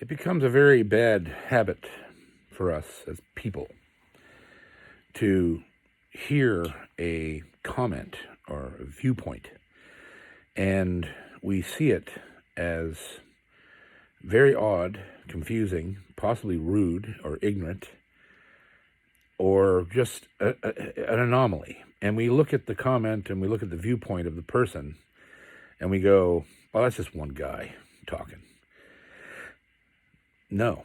It becomes a very bad habit for us as people to hear a comment or a viewpoint, and we see it as very odd, confusing, possibly rude or ignorant, or just an anomaly. And we look at the comment and we look at the viewpoint of the person and we go, well, that's just one guy talking. No,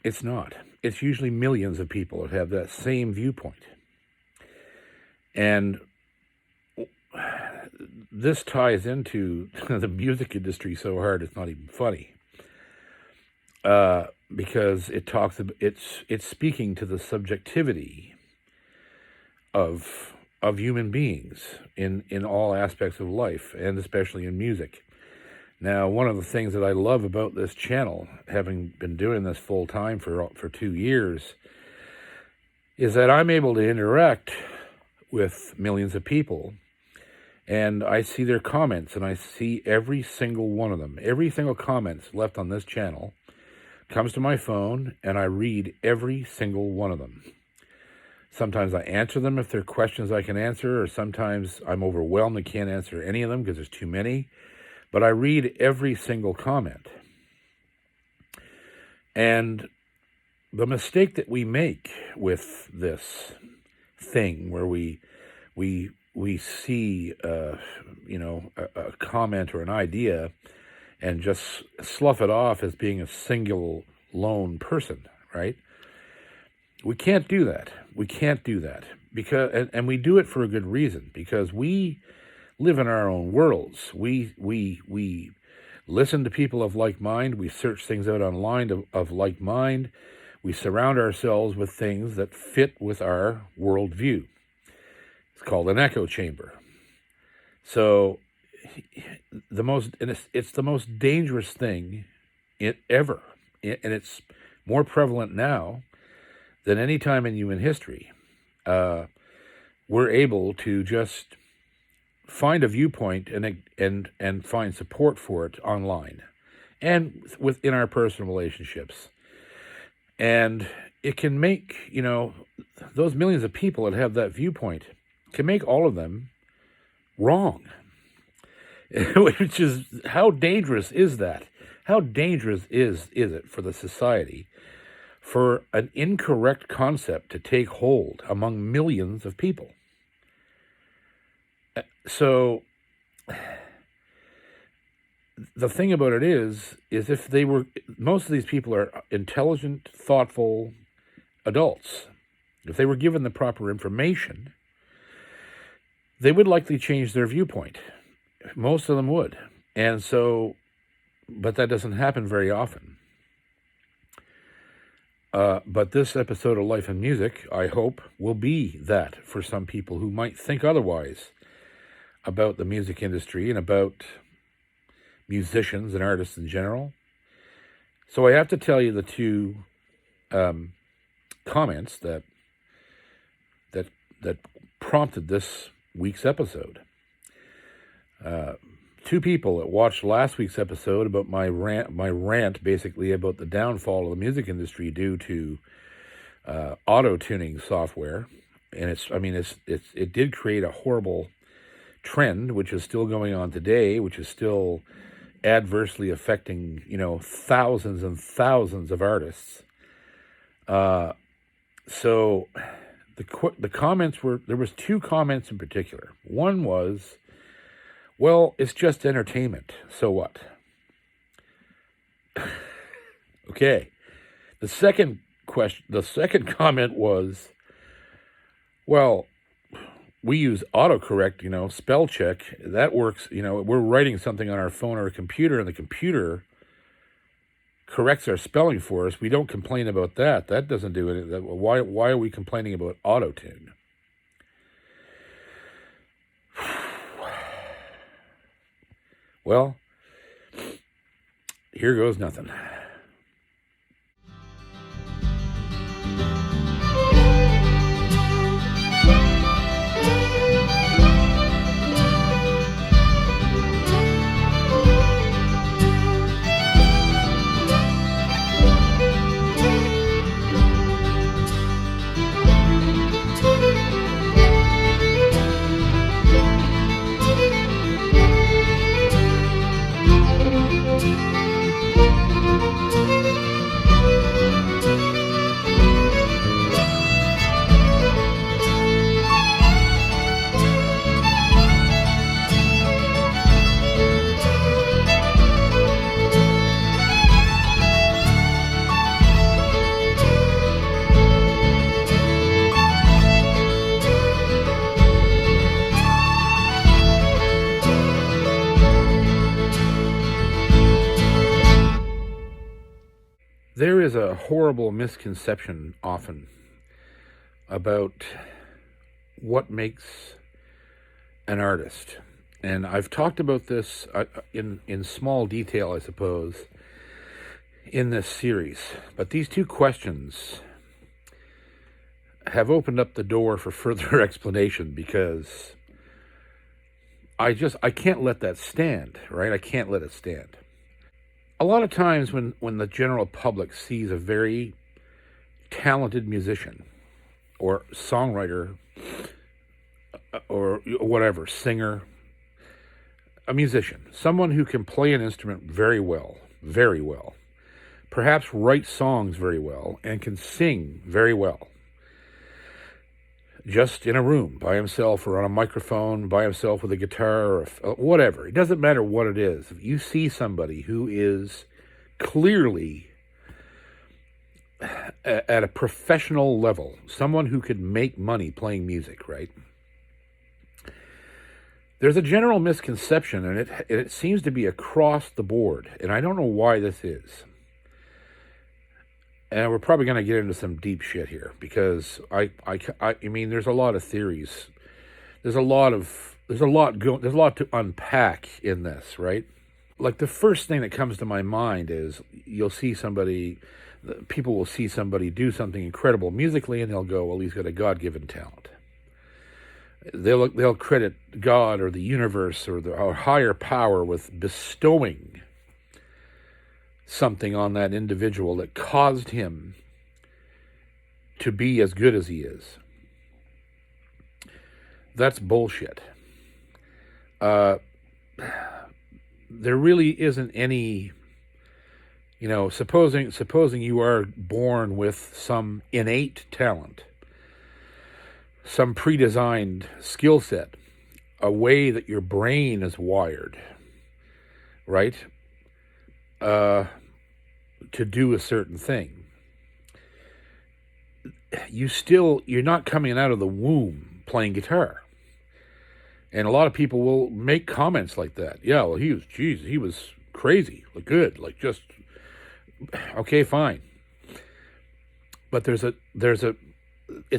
it's not. It's usually millions of people that have that same viewpoint. And this ties into the music industry so hard it's not even funny. Because it talks about, it's speaking to the subjectivity of human beings in all aspects of life, and especially in music. Now, one of the things that I love about this channel, having been doing this full time for 2 years, is that I'm able to interact with millions of people, and I see their comments, and I see every single one of them. Every single comment left on this channel comes to my phone, and I read every single one of them. Sometimes I answer them if they're questions I can answer, or sometimes I'm overwhelmed and can't answer any of them because there's too many. But I read every single comment. And the mistake that we make with this thing where we see a comment or an idea and just slough it off as being a single lone person, right? We can't do that. We can't do that because, and we do it for a good reason, because we live in our own worlds. We listen to people of like mind. We search things out online of like mind. We surround ourselves with things that fit with our worldview. It's called an echo chamber. So it's the most dangerous thing ever, and it's more prevalent now than any time in human history. We're able to just find a viewpoint and find support for it online and within our personal relationships. And it can make, those millions of people that have that viewpoint can make all of them wrong. Which is, how dangerous is that? How dangerous is it for the society for an incorrect concept to take hold among millions of people? So the thing about it is if they were, most of these people are intelligent, thoughtful adults. If they were given the proper information, they would likely change their viewpoint. Most of them would. And so, but that doesn't happen very often. But this episode of Life and Music, I hope, will be that for some people who might think otherwise about the music industry and about musicians and artists in general. So I have to tell you the two comments that prompted this week's episode. Two people that watched last week's episode about my rant basically about the downfall of the music industry due to auto-tuning software, and it did create a horrible trend, which is still going on today, which is still adversely affecting thousands and thousands of artists. So the comments were, there was two comments in particular. One was, well, it's just entertainment, so what? Okay. The second comment was, well, we use autocorrect, spell check. That works, we're writing something on our phone or a computer, and the computer corrects our spelling for us. We don't complain about that. That doesn't do it. Why are we complaining about Autotune? Well, here goes nothing. There is a horrible misconception often about what makes an artist. And I've talked about this in small detail, I suppose, in this series. But these two questions have opened up the door for further explanation, because I can't let that stand, right? I can't let it stand. A lot of times when the general public sees a very talented musician or songwriter or whatever, singer, a musician, someone who can play an instrument very well, perhaps write songs very well, and can sing very well, just in a room by himself or on a microphone by himself with a guitar or whatever. It doesn't matter what it is. If you see somebody who is clearly at a professional level, someone who could make money playing music, right? There's a general misconception, and it seems to be across the board, and I don't know why this is. And we're probably going to get into some deep shit here, because I mean, there's a lot of theories. There's a lot to unpack in this, right? Like, the first thing that comes to my mind is people will see somebody do something incredible musically, and they'll go, well, he's got a God-given talent. They'll credit God or the universe or our higher power with bestowing something on that individual that caused him to be as good as he is. That's bullshit. There really isn't any, supposing you are born with some innate talent, some pre-designed skill set, a way that your brain is wired, right? To do a certain thing. You're not coming out of the womb playing guitar. And a lot of people will make comments like that. Yeah, well, he was crazy, good, just, okay, fine. But it's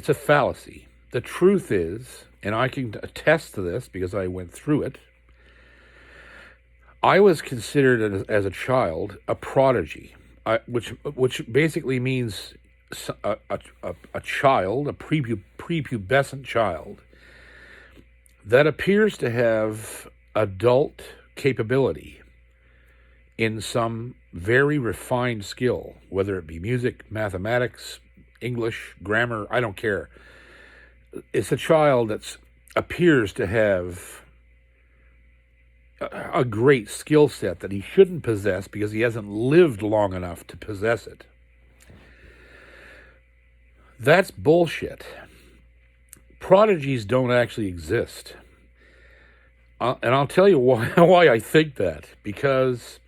a fallacy. The truth is, and I can attest to this because I went through it, I was considered as a child a prodigy, which basically means a child, a prepubescent child, that appears to have adult capability in some very refined skill, whether it be music, mathematics, English, grammar, I don't care. It's a child that appears to have a great skill set that he shouldn't possess because he hasn't lived long enough to possess it. That's bullshit. Prodigies don't actually exist. And I'll tell you why I think that. Because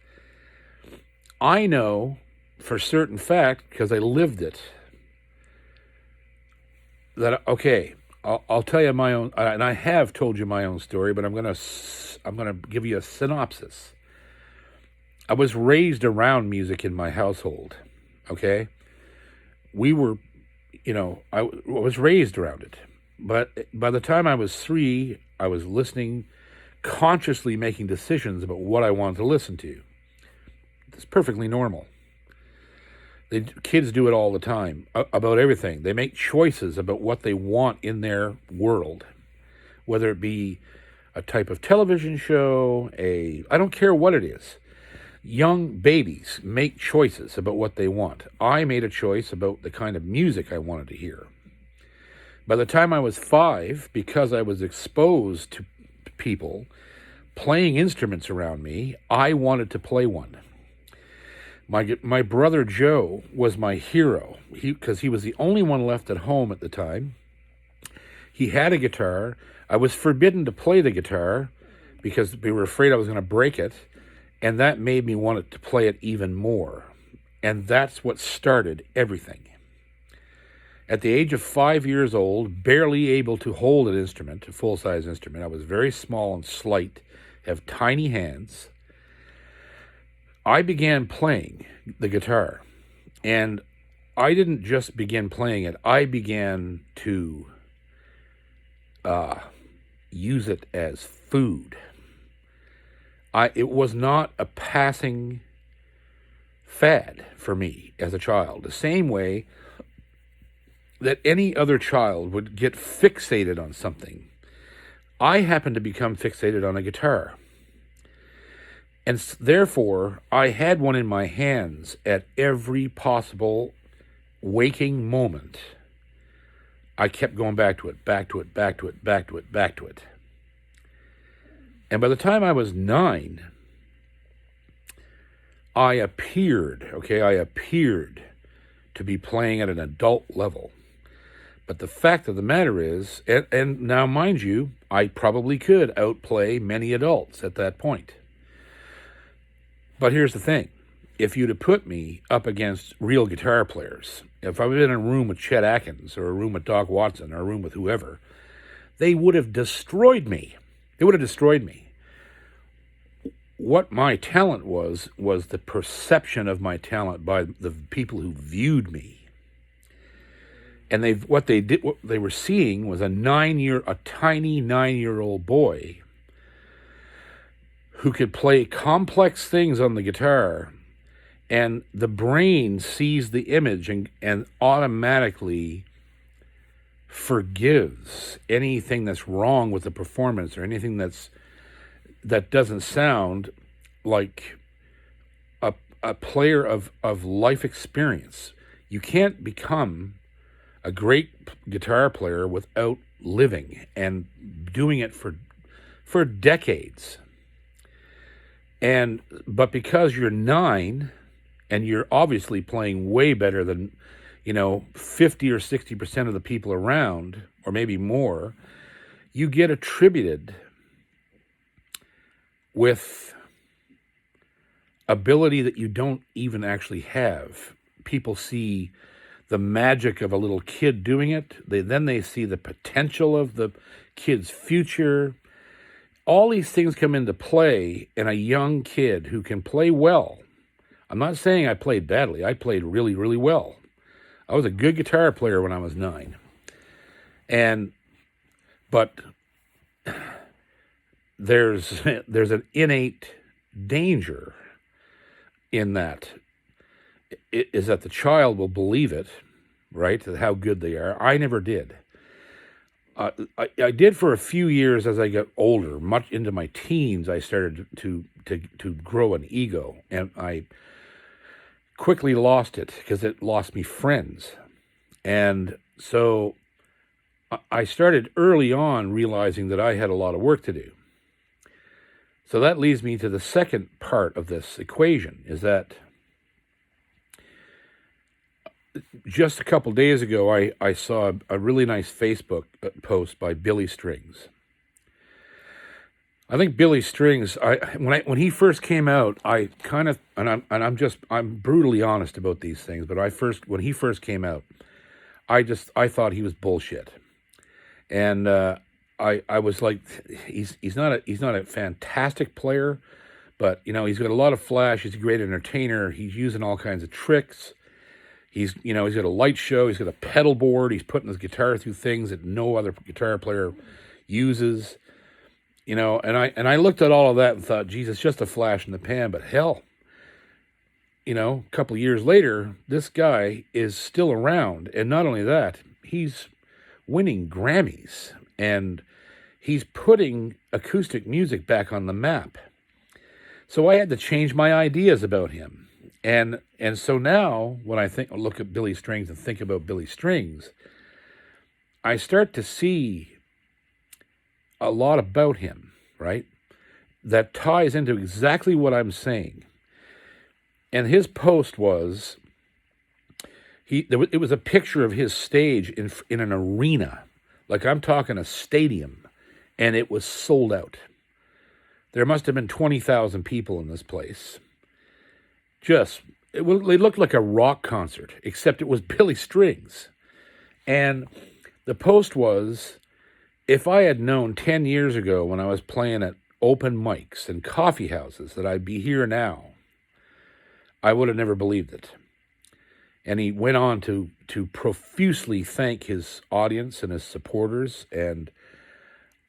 I know for certain fact, because I lived it, that, okay, I'll tell you my own, and I have told you my own story, but I'm gonna give you a synopsis. I was raised around music in my household, okay? We were, I was raised around it. But by the time I was 3, I was listening, consciously making decisions about what I wanted to listen to. It's perfectly normal. Kids do it all the time, about everything. They make choices about what they want in their world, whether it be a type of television show, I don't care what it is. Young babies make choices about what they want. I made a choice about the kind of music I wanted to hear. By the time I was 5, because I was exposed to people playing instruments around me, I wanted to play one. My brother Joe was my hero, because he was the only one left at home at the time. He had a guitar. I was forbidden to play the guitar because we were afraid I was going to break it, and that made me want to play it even more. And that's what started everything. At the age of 5 years old, barely able to hold an instrument, a full-size instrument, I was very small and slight, have tiny hands. I began playing the guitar. And I didn't just begin playing it, I began to use it as food. It was not a passing fad for me as a child, the same way that any other child would get fixated on something. I happened to become fixated on a guitar. And therefore, I had one in my hands at every possible waking moment. I kept going back to it, back to it, back to it, back to it, back to it. And by the time I was 9, I appeared to be playing at an adult level. But the fact of the matter is, and now mind you, I probably could outplay many adults at that point. But here's the thing. If you'd have put me up against real guitar players, if I was in a room with Chet Atkins or a room with Doc Watson or a room with whoever, they would have destroyed me. What my talent was the perception of my talent by the people who viewed me. And what they were seeing was a tiny 9-year-old boy who could play complex things on the guitar, and the brain sees the image and automatically forgives anything that's wrong with the performance or anything that doesn't sound like a player of life experience. You can't become a great guitar player without living and doing it for decades. But because you're 9 and you're obviously playing way better than 50 or 60% of the people around, or maybe more, you get attributed with ability that you don't even actually have. People see the magic of a little kid doing it. Then they see the potential of the kid's future. All these things come into play in a young kid who can play well. I'm not saying I played badly. I played really, really well. I was a good guitar player when I was 9. But there's an innate danger in that. It is that the child will believe it, right? How good they are. I never did. I did for a few years as I got older. Much into my teens, I started to grow an ego, and I quickly lost it because it lost me friends. And so I started early on realizing that I had a lot of work to do. So that leads me to the second part of this equation, is that just a couple days ago, I saw a really nice Facebook post by Billy Strings. I think Billy Strings, when he first came out, I kind of, I'm brutally honest about these things, but when he first came out, I thought he was bullshit. And I was like, he's not a fantastic player, but he's got a lot of flash. He's a great entertainer. He's using all kinds of tricks. He's got a light show. He's got a pedal board. He's putting his guitar through things that no other guitar player uses. And I looked at all of that and thought, geez, it's just a flash in the pan. But hell, a couple of years later, this guy is still around. And not only that, he's winning Grammys. And he's putting acoustic music back on the map. So I had to change my ideas about him. And so now, when I look at Billy Strings and think about Billy Strings, I start to see a lot about him, right? That ties into exactly what I'm saying. And his post was, it was a picture of his stage in an arena, like I'm talking a stadium, and it was sold out. There must have been 20,000 people in this place. They looked like a rock concert, except it was Billy Strings. And the post was, if I had known 10 years ago when I was playing at open mics and coffee houses that I'd be here now, I would have never believed it. And he went on to profusely thank his audience and his supporters. And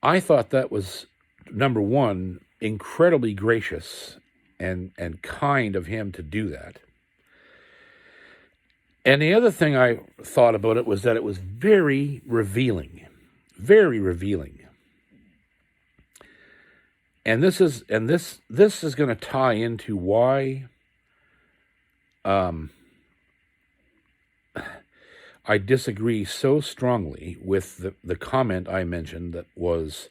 I thought that was, number one, incredibly gracious and kind of him to do that. And the other thing I thought about it was that it was very revealing, very revealing. And this is going to tie into why I disagree so strongly with the comment I mentioned that was,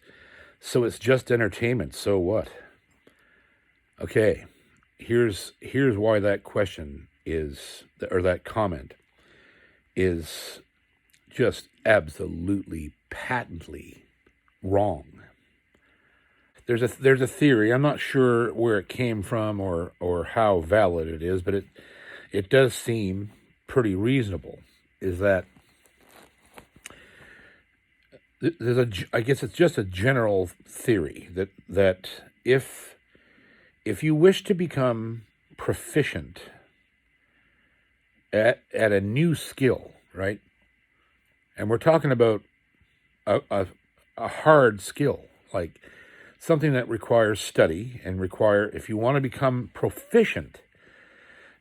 so it's just entertainment, so what? Okay, here's why that question is, or that comment is just absolutely patently wrong. There's a theory. I'm not sure where it came from or how valid it is, but it does seem pretty reasonable. Is that I guess it's just a general theory that if you wish to become proficient at a new skill, right? And we're talking about a hard skill, like something that requires study and if you want to become proficient,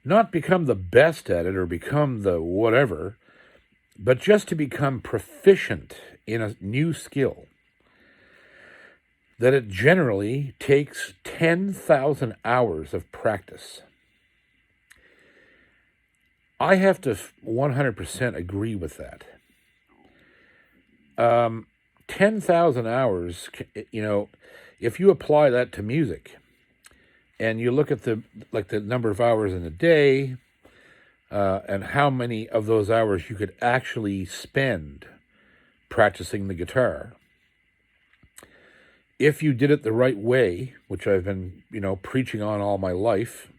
not become the best at it or become the whatever, but just to become proficient in a new skill, that it generally takes 10,000 hours of practice. I have to 100% agree with that. 10,000 hours, if you apply that to music, and you look at the number of hours in a day, and how many of those hours you could actually spend practicing the guitar, if you did it the right way, which I've been, preaching on all my life.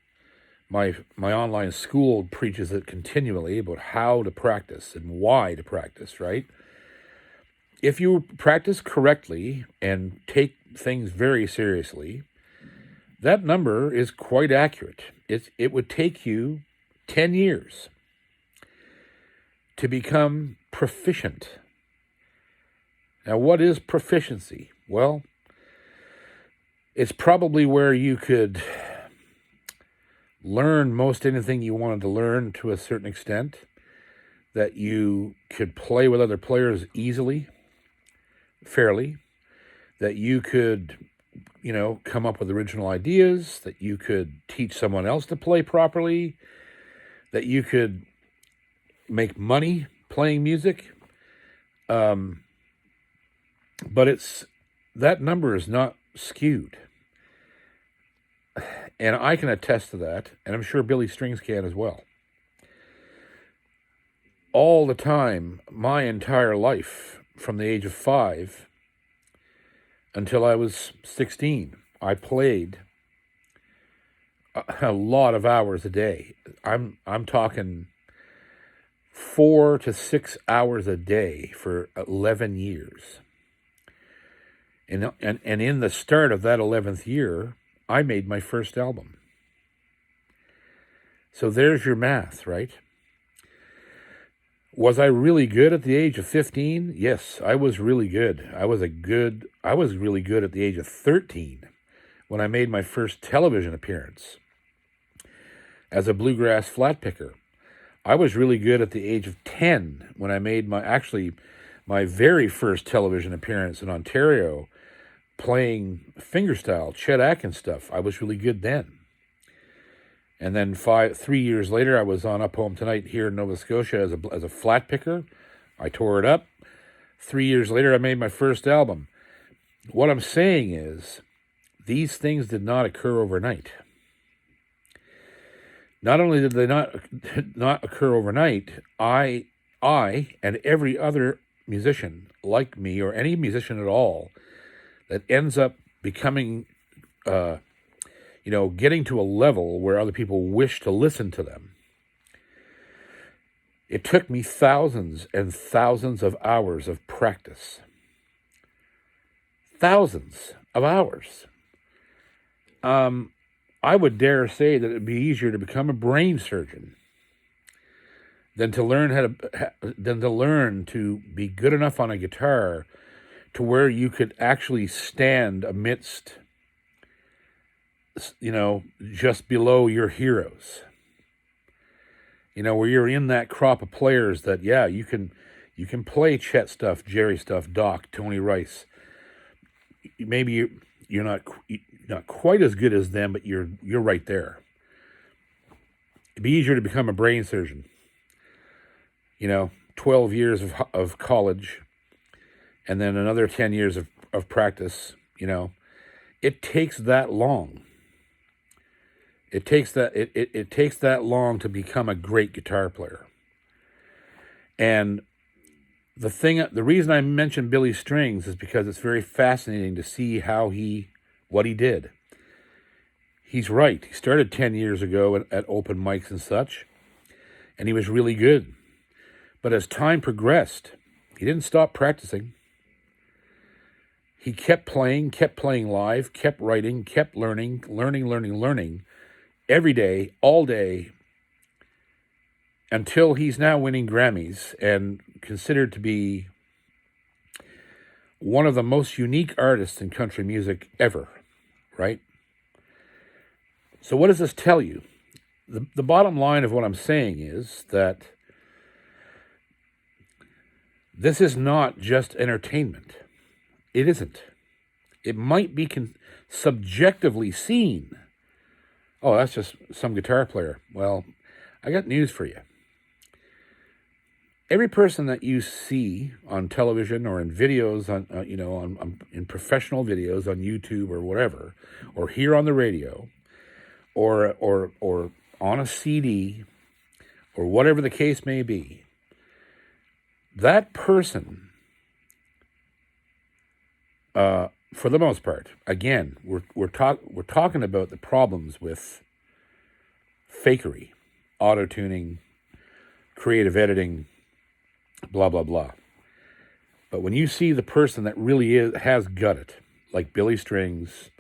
My online school preaches it continually about how to practice and why to practice, right? If you practice correctly and take things very seriously, that number is quite accurate. It would take you 10 years to become proficient. Now, what is proficiency? Well, it's probably where you could learn most anything you wanted to learn to a certain extent, that you could play with other players easily, fairly, that you could, come up with original ideas, that you could teach someone else to play properly, that you could make money playing music. But that number is not skewed. And I can attest to that, and I'm sure Billy Strings can as well. All the time, my entire life, from the age of 5 until I was 16, I played a lot of hours a day. I'm talking 4 to 6 hours a day for 11 years. And in the start of that 11th year, I made my first album. So there's your math, right? Was I really good at the age of 15? Yes, I was really good. I was really good at the age of 13 when I made my first television appearance as a bluegrass flat picker. I was really good at the age of 10 when I made my very first television appearance in Ontario, playing fingerstyle, Chet Atkins stuff. I was really good then. And then 3 years later, I was on Up Home Tonight here in Nova Scotia as a flat picker. I tore it up. 3 years later, I made my first album. What I'm saying is, these things did not occur overnight. Not only did they not occur overnight, I and every other musician like me, or any musician at all, that ends up becoming, getting to a level where other people wish to listen to them. It took me thousands and thousands of hours of practice. Thousands of hours. I would dare say that it'd be easier to become a brain surgeon than to learn to be good enough on a guitar to where you could actually stand amidst, just below your heroes. Where you're in that crop of players that, yeah, you can play Chet stuff, Jerry stuff, Doc, Tony Rice. Maybe you're not quite as good as them, but you're right there. It'd be easier to become a brain surgeon. 12 years of college, and then another 10 years of practice. It takes that long. It takes that long to become a great guitar player. And the reason I mentioned Billy Strings is because it's very fascinating to see what he did. He's right. He started 10 years ago at open mics and such, and he was really good. But as time progressed, he didn't stop practicing. He kept playing live, kept writing, kept learning every day, all day, until he's now winning Grammys and considered to be one of the most unique artists in country music ever, right? So what does this tell you? The bottom line of what I'm saying is that this is not just entertainment. It isn't. It might be subjectively seen. Oh, that's just some guitar player. Well, I got news for you. Every person that you see on television or in videos, in professional videos on YouTube or whatever, or here on the radio, or on a CD, or whatever the case may be, that person, for the most part, again, we're talking about the problems with fakery, auto-tuning, creative editing, blah blah blah. But when you see the person that really has got it, like Billy Strings,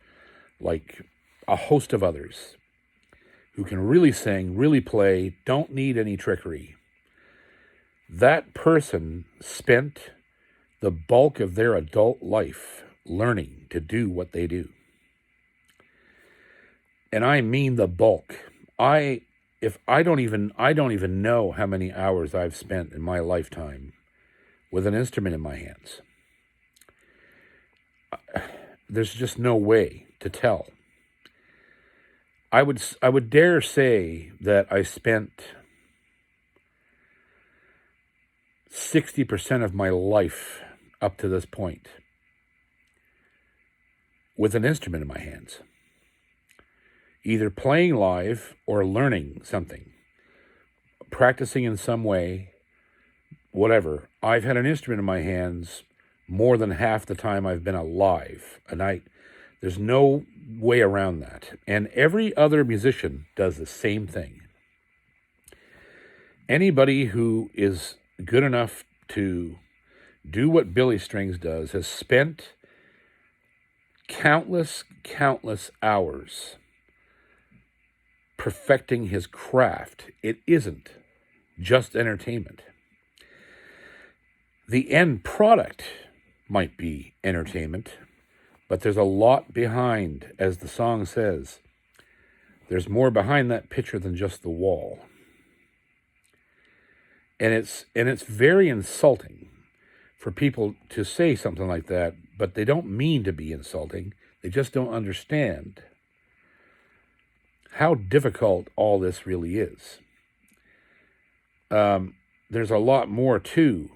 like a host of others, who can really sing, really play, don't need any trickery, that person spent the bulk of their adult life learning to do what they do. And I mean the bulk. I don't even know how many hours I've spent in my lifetime with an instrument in my hands. There's just no way to tell. I would dare say that I spent 60% of my life up to this point with an instrument in my hands, either playing live or learning something, practicing in some way, whatever. I've had an instrument in my hands more than half the time I've been alive, and there's no way around that. And every other musician does the same thing. Anybody who is good enough to do what Billy Strings does has spent countless hours perfecting his craft. It isn't just entertainment. The end product might be entertainment, but there's a lot behind, as the song says. There's more behind that picture than just the wall. And it's very insulting for people to say something like that, but they don't mean to be insulting. They just don't understand how difficult all this really is. There's a lot more to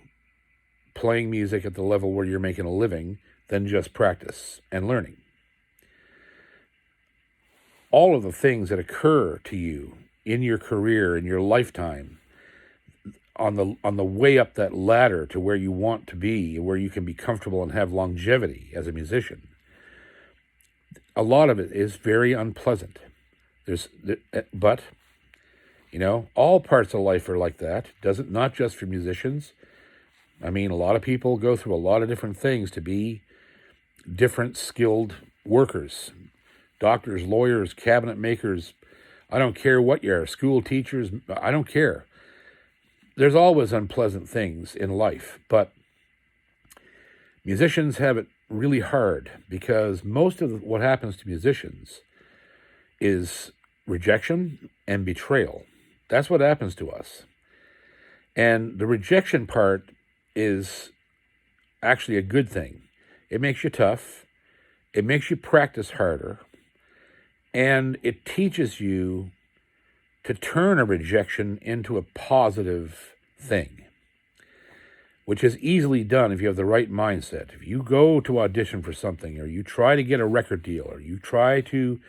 playing music at the level where you're making a living than just practice and learning. All of the things that occur to you in your career, in your lifetime, on the way up that ladder to where you want to be, where you can be comfortable and have longevity as a musician, a lot of it is very unpleasant. But all parts of life are like that. Not just for musicians. I mean, a lot of people go through a lot of different things to be different skilled workers, doctors, lawyers, cabinet makers. I don't care what you are, school teachers. I don't care. there's always unpleasant things in life, but musicians have it really hard because most of what happens to musicians is rejection and betrayal. That's what happens to us. And the rejection part is actually a good thing. It makes you tough, it makes you practice harder, and it teaches you to turn a rejection into a positive thing, which is easily done if you have the right mindset. If you go to audition for something, or you try to get a record deal, or you try to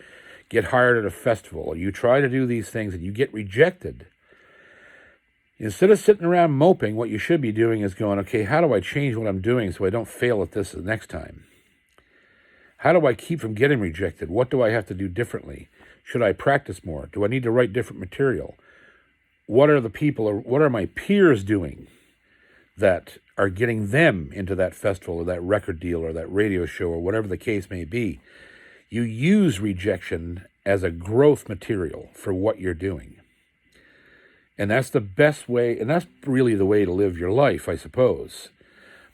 get hired at a festival, or you try to do these things and you get rejected, instead of sitting around moping, what you should be doing is going, okay, how do I change what I'm doing so I don't fail at this the next time? How do I keep from getting rejected? What do I have to do differently? Should I practice more? Do I need to write different material? What are the people, or what are my peers doing that are getting them into that festival or that record deal or that radio show or whatever the case may be? You use rejection as a growth material for what you're doing. And that's the best way, and that's really the way to live your life, I suppose.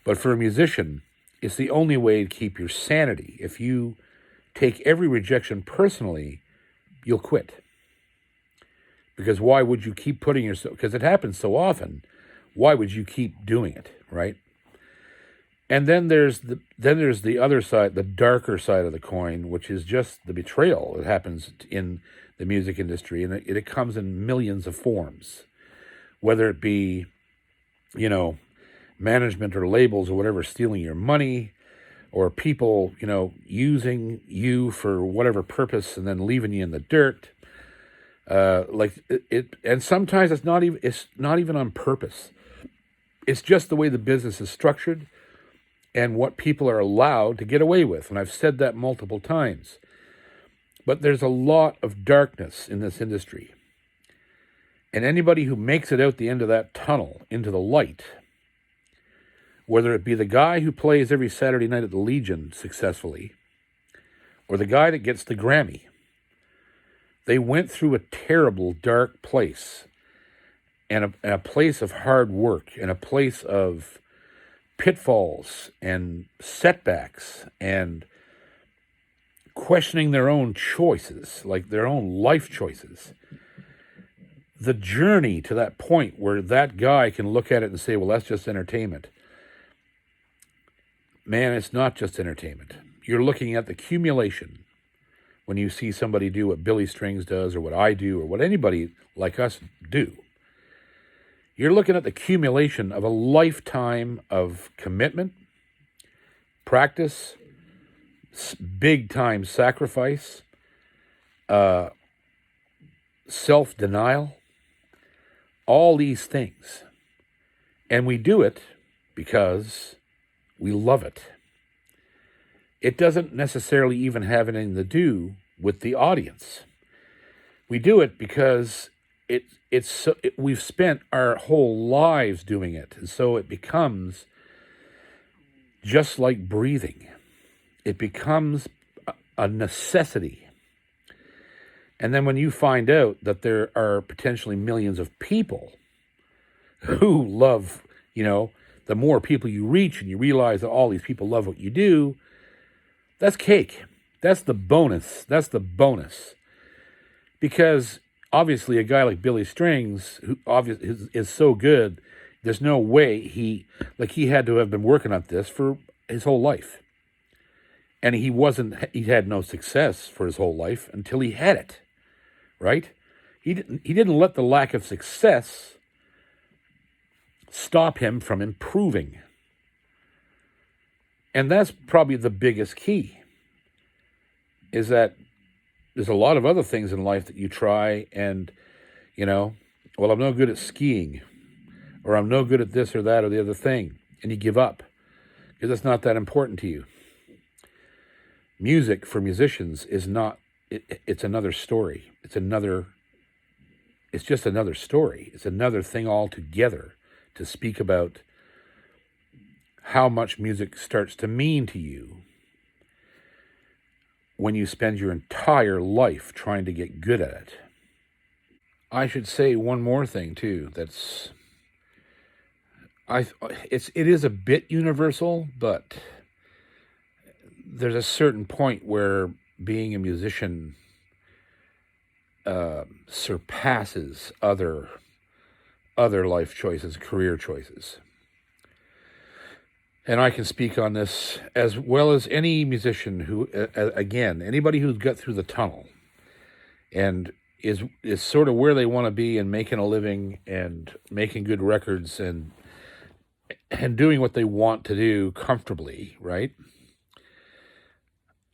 But for a musician, it's the only way to keep your sanity. If you take every rejection personally, you'll quit. Because why would you keep putting yourself, because it happens so often, why would you keep doing it, right? And then there's the other side, the darker side of the coin, which is just the betrayal that happens in the music industry, and it comes in millions of forms, whether it be, management or labels or whatever stealing your money, or people, using you for whatever purpose and then leaving you in the dirt. And sometimes it's not even on purpose. It's just the way the business is structured and what people are allowed to get away with. And I've said that multiple times. But there's a lot of darkness in this industry. And anybody who makes it out the end of that tunnel into the light, whether it be the guy who plays every Saturday night at the Legion successfully, or the guy that gets the Grammy, they went through a terrible, dark place, and a place of hard work, and a place of pitfalls and setbacks and questioning their own choices, like their own life choices. The journey to that point where that guy can look at it and say, well, that's just entertainment. Man, it's not just entertainment. You're looking at the accumulation when you see somebody do what Billy Strings does, or what I do, or what anybody like us do. You're looking at the accumulation of a lifetime of commitment, practice, big-time sacrifice, self-denial, all these things. And we do it because we love it. It doesn't necessarily even have anything to do with the audience. We do it because we've spent our whole lives doing it. And so it becomes just like breathing. It becomes a necessity. And then when you find out that there are potentially millions of people who love, the more people you reach and you realize that all these people love what you do, that's cake. That's the bonus. That's the bonus. Because obviously a guy like Billy Strings, who obviously is so good, there's no way he had to have been working on this for his whole life. And he had no success for his whole life until he had it, right? He didn't let the lack of success stop him from improving. And that's probably the biggest key, is that there's a lot of other things in life that you try and, well, I'm no good at skiing, or I'm no good at this or that or the other thing, and you give up because it's not that important to you. Music for musicians is not, it's another story. It's just another story. It's another thing altogether to speak about how much music starts to mean to you when you spend your entire life trying to get good at it. I should say one more thing, too, that's I it is a bit universal, but there's a certain point where being a musician surpasses other life choices, career choices. And I can speak on this as well as any musician who, again, anybody who's got through the tunnel and is sort of where they want to be and making a living and making good records and doing what they want to do comfortably, right?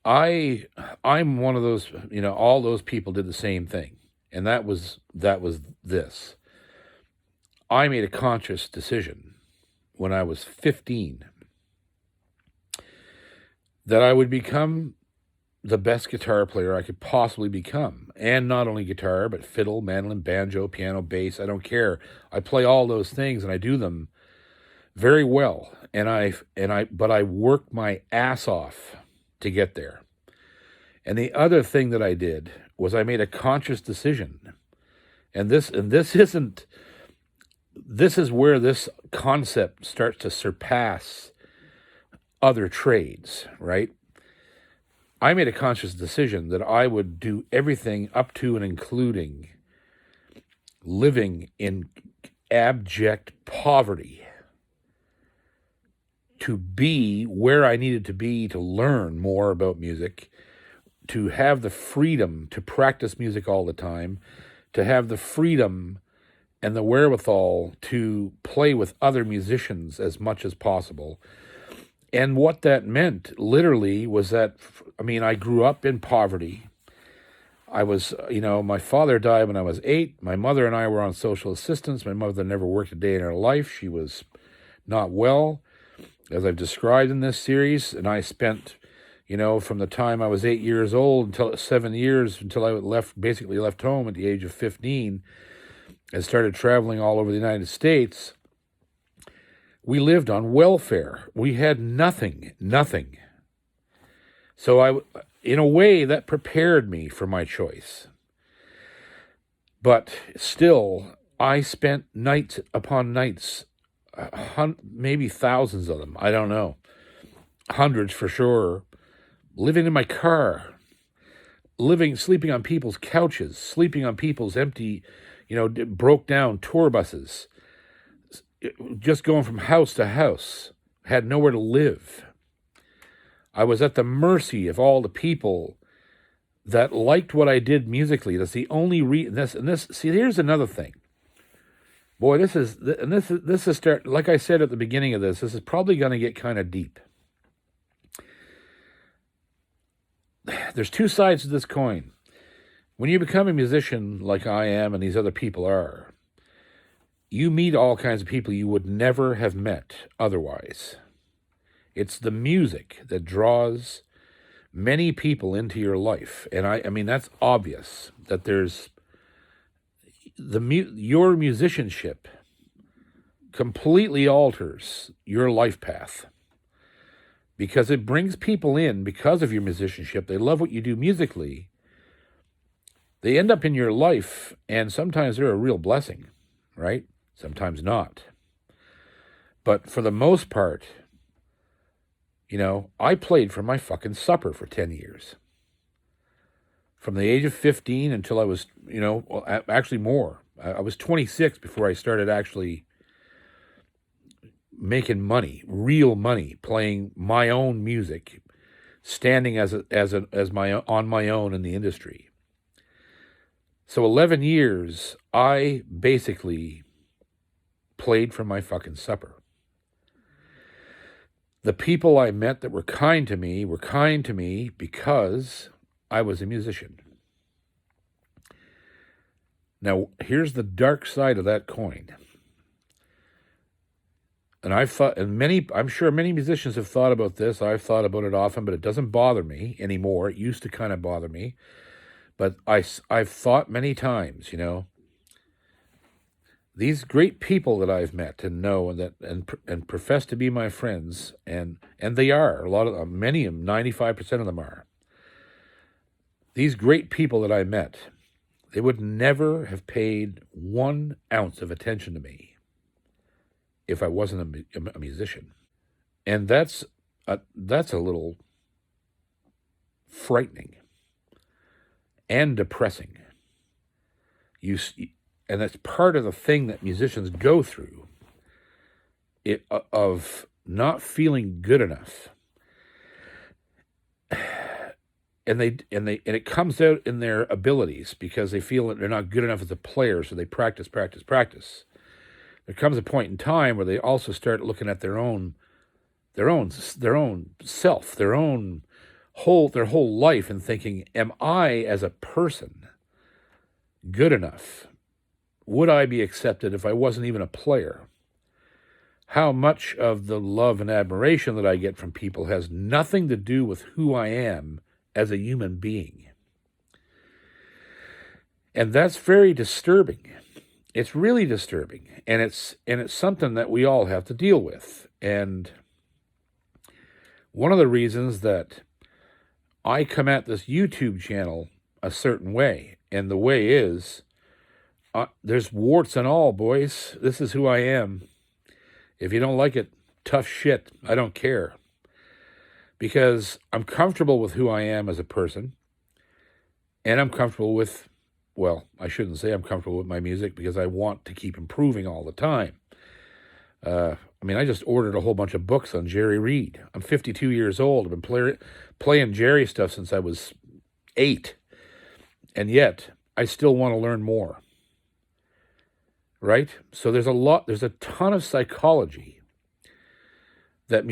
I'm one of those, all those people did the same thing. And that was this. I made a conscious decision when I was 15 that I would become the best guitar player I could possibly become. And not only guitar, but fiddle, mandolin, banjo, piano, bass, I don't care. I play all those things and I do them very well. But I worked my ass off to get there. And the other thing that I did was I made a conscious decision. And this is where this concept starts to surpass other trades, right? I made a conscious decision that I would do everything up to and including living in abject poverty to be where I needed to be to learn more about music, to have the freedom to practice music all the time, to have the freedom and the wherewithal to play with other musicians as much as possible. And what that meant literally was that, I grew up in poverty. I was, my father died when I was 8. My mother and I were on social assistance. My mother never worked a day in her life. She was not well, as I've described in this series. And I spent, from the time I was 8 years old until 7 years, until I basically left home at the age of 15 and started traveling all over the United States. We lived on welfare. We had nothing. So in a way, that prepared me for my choice. But still, I spent nights upon nights, maybe thousands of them, I don't know, hundreds for sure, living in my car, sleeping on people's couches, sleeping on people's empty, broke down tour buses, just going from house to house, had nowhere to live. I was at the mercy of all the people that liked what I did musically. That's the only reason. See, here's another thing. Boy, this is like I said at the beginning of this is probably going to get kind of deep. There's two sides to this coin. When you become a musician like I am and these other people are, you meet all kinds of people you would never have met otherwise. It's the music that draws many people into your life. And I mean, that's obvious that there's your musicianship completely alters your life path because it brings people in because of your musicianship. They love what you do musically. They end up in your life, and sometimes they're a real blessing, right? Sometimes not. But for the most part, I played for my fucking supper for 10 years. From the age of 15 until I was, actually more. I was 26 before I started actually making money, real money, playing my own music, standing on my own in the industry. So 11 years, I basically played for my fucking supper. The people I met that were kind to me because I was a musician. Now, here's the dark side of that coin. And I'm sure many musicians have thought about this. I've thought about it often, but it doesn't bother me anymore. It used to kind of bother me. But I've thought many times, these great people that I've met and know and profess to be my friends, and they are, many of them, 95% of them are. These great people that I met, they would never have paid 1 ounce of attention to me if I wasn't a musician. And that's a little frightening and depressing. And that's part of the thing that musicians go through, of not feeling good enough. And it comes out in their abilities, because they feel that they're not good enough as a player, so they practice. There comes a point in time where they also start looking at their own self, their whole life, and thinking, am I as a person good enough? Would I be accepted if I wasn't even a player? How much of the love and admiration that I get from people has nothing to do with who I am as a human being? And that's very disturbing. It's really disturbing. And it's something that we all have to deal with. And one of the reasons that I come at this YouTube channel a certain way, and the way is, there's warts and all, boys. This is who I am. If you don't like it, tough shit. I don't care. Because I'm comfortable with who I am as a person. And I'm comfortable with, well, I shouldn't say I'm comfortable with my music, because I want to keep improving all the time. I just ordered a whole bunch of books on Jerry Reed. I'm 52 years old. I've been playing Jerry stuff since I was 8. And yet, I still want to learn more. Right? So there's a ton of psychology that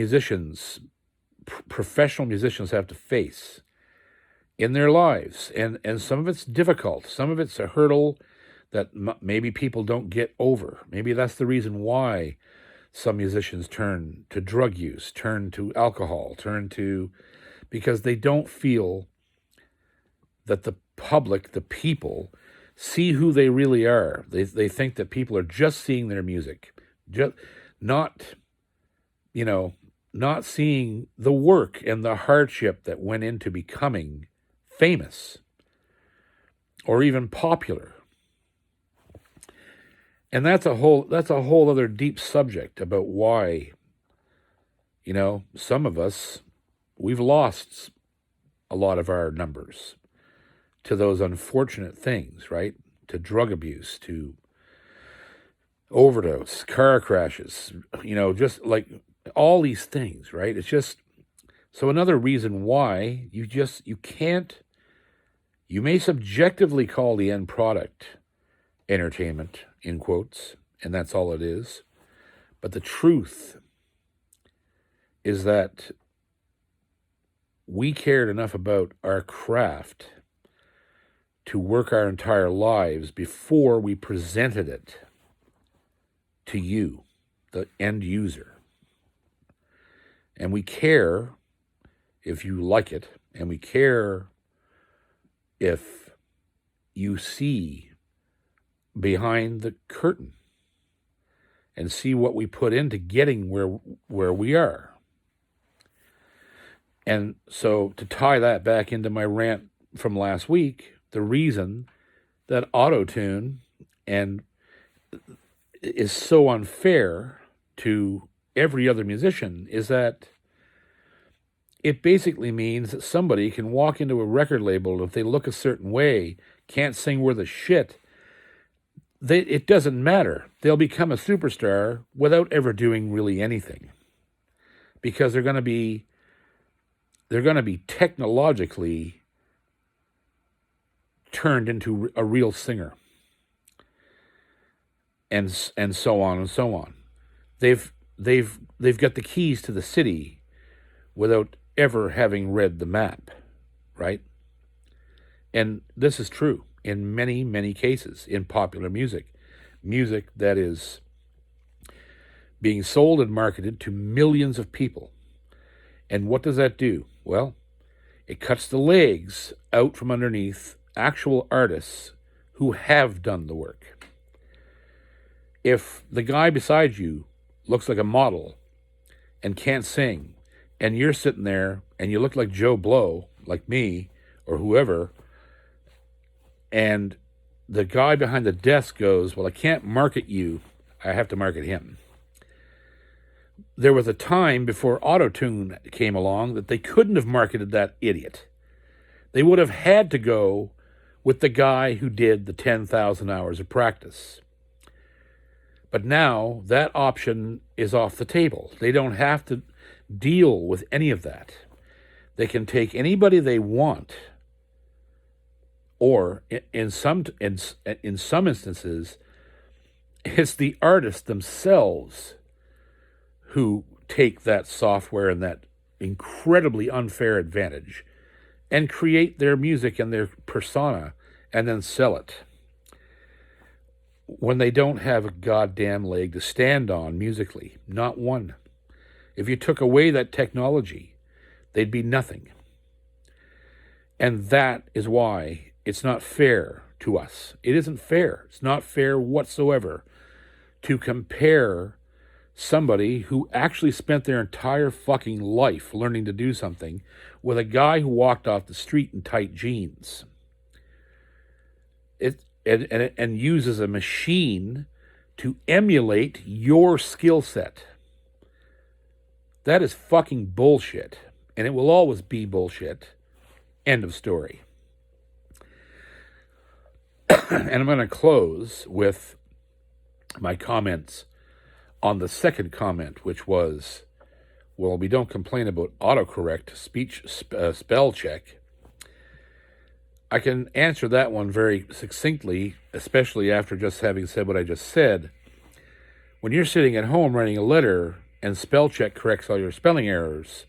professional musicians have to face in their lives. And some of it's difficult. Some of it's a hurdle that maybe people don't get over. Maybe that's the reason why some musicians turn to drug use, turn to alcohol, because they don't feel that the public, the people, see who they really are. They think that people are just seeing their music, just not seeing the work and the hardship that went into becoming famous or even popular. And that's a whole other deep subject about why, some of us, we've lost a lot of our numbers to those unfortunate things, right? To drug abuse, to overdose, car crashes, just like all these things, right? It's just, so another reason why you may subjectively call the end product entertainment, in quotes, and that's all it is. But the truth is that we cared enough about our craft to work our entire lives before we presented it to you, the end user. And we care if you like it, and we care if you see behind the curtain and see what we put into getting where we are. And so to tie that back into my rant from last week, the reason that Autotune is so unfair to every other musician is that it basically means that somebody can walk into a record label, and if they look a certain way, can't sing worth a shit, it doesn't matter. They'll become a superstar without ever doing really anything, because they're going to be technologically turned into a real singer, and so on and so on. They've got the keys to the city without ever having read the map, right? And this is true in many, many cases in popular music that is being sold and marketed to millions of people. And what does that do? Well, it cuts the legs out from underneath actual artists who have done the work. If the guy beside you looks like a model and can't sing, and you're sitting there and you look like Joe Blow, like me or whoever, and the guy behind the desk goes, well, I can't market you, I have to market him. there was a time before Autotune came along that they couldn't have marketed that idiot. They would have had to go with the guy who did the 10,000 hours of practice. But now that option is off the table. They don't have to deal with any of that. They can take anybody they want, or in some instances, it's the artists themselves who take that software and that incredibly unfair advantage and create their music and their persona and then sell it when they don't have a goddamn leg to stand on musically. Not one. If you took away that technology, they'd be nothing. And that is why it's not fair to us. It isn't fair. It's not fair whatsoever to compare somebody who actually spent their entire fucking life learning to do something with a guy who walked off the street in tight jeans. And uses a machine to emulate your skill set. That is fucking bullshit. And it will always be bullshit. End of story. And I'm going to close with my comments on the second comment, which was, well, we don't complain about autocorrect speech spell check. I can answer that one very succinctly, especially after just having said what I just said. When you're sitting at home writing a letter and spell check corrects all your spelling errors,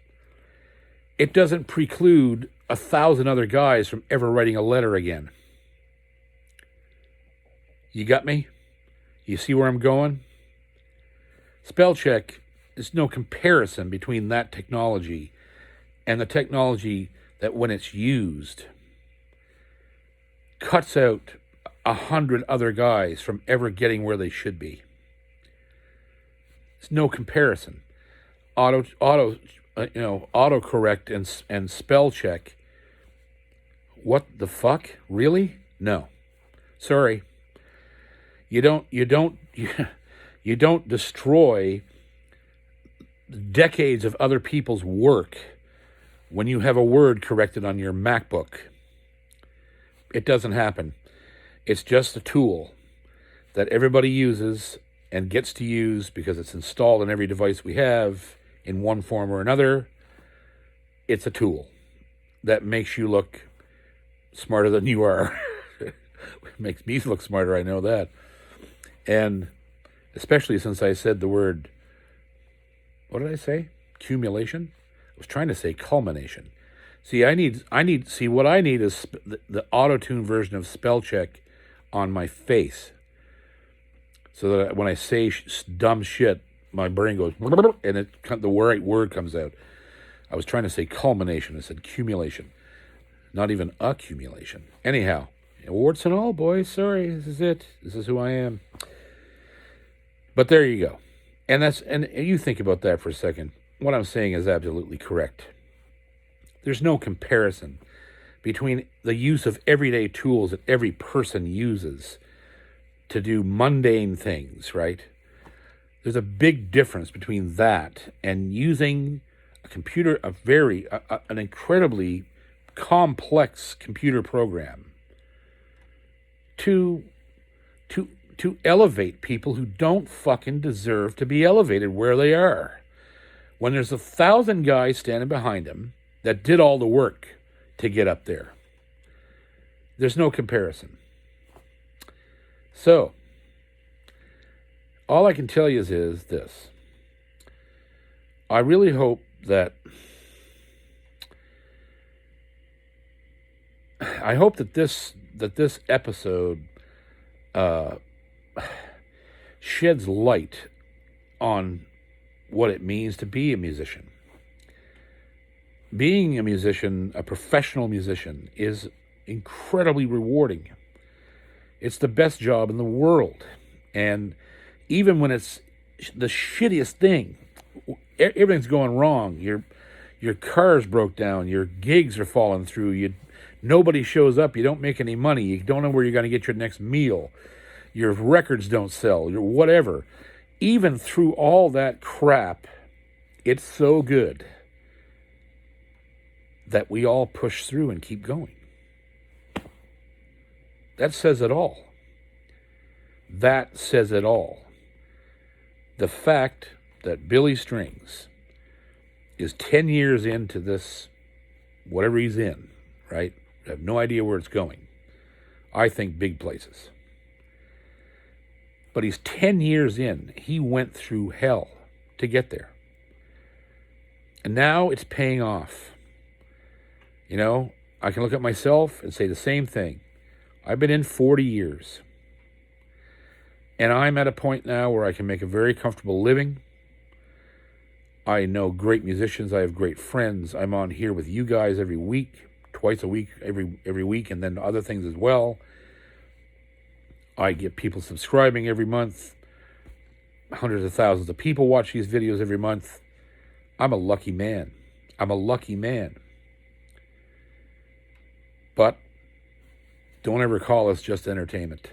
it doesn't preclude 1,000 other guys from ever writing a letter again. You got me? You see where I'm going? Spell check is no comparison between that technology and the technology that, when it's used, cuts out 100 other guys from ever getting where they should be. It's no comparison. Autocorrect and spell check. What the fuck? Really? No. Sorry. You don't destroy decades of other people's work when you have a word corrected on your MacBook. It doesn't happen. It's just a tool that everybody uses and gets to use because it's installed on every device we have in one form or another. It's a tool that makes you look smarter than you are. It makes me look smarter, I know that. And especially since I said the word, what did I say? Accumulation? I was trying to say culmination. See, what I need is the auto-tune version of spell check on my face. So that when I say dumb shit, my brain goes, and the right word comes out. I was trying to say culmination. I said accumulation. Not even accumulation. Anyhow, warts and all, boys. Sorry, this is it. This is who I am. But there you go. And you think about that for a second. What I'm saying is absolutely correct. There's no comparison between the use of everyday tools that every person uses to do mundane things, right? There's a big difference between that and using a computer, an incredibly complex computer program to elevate people who don't fucking deserve to be elevated where they are. When there's 1,000 guys standing behind them that did all the work to get up there. There's no comparison. So, all I can tell you is this. I really hope that this episode sheds light on what it means to be a musician. Being a musician, a professional musician, is incredibly rewarding. It's the best job in the world. And even when it's the shittiest thing, everything's going wrong. Your car's broke down. Your gigs are falling through. Nobody shows up. You don't make any money. You don't know where you're going to get your next meal. Your records don't sell. Your whatever. Even through all that crap, It's so good that we all push through and keep going. That says it all. That says it all. The fact that Billy Strings is 10 years into this, whatever he's in, right? I have no idea where it's going. I think big places. But he's 10 years in. He went through hell to get there. And now it's paying off. You know, I can look at myself and say the same thing. I've been in 40 years. And I'm at a point now where I can make a very comfortable living. I know great musicians. I have great friends. I'm on here with you guys every week, twice a week, every week, and then other things as well. I get people subscribing every month. Hundreds of thousands of people watch these videos every month. I'm a lucky man. I'm a lucky man. But don't ever call us just entertainment.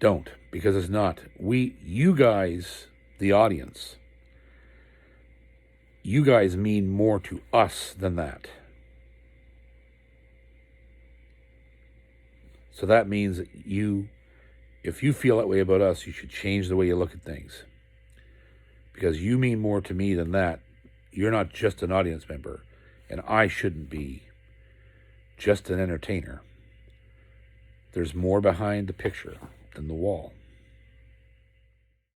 Don't, because it's not. You guys, the audience, you guys mean more to us than that. So that means that if you feel that way about us, you should change the way you look at things. Because you mean more to me than that. You're not just an audience member, and I shouldn't be just an entertainer. There's more behind the picture than the wall.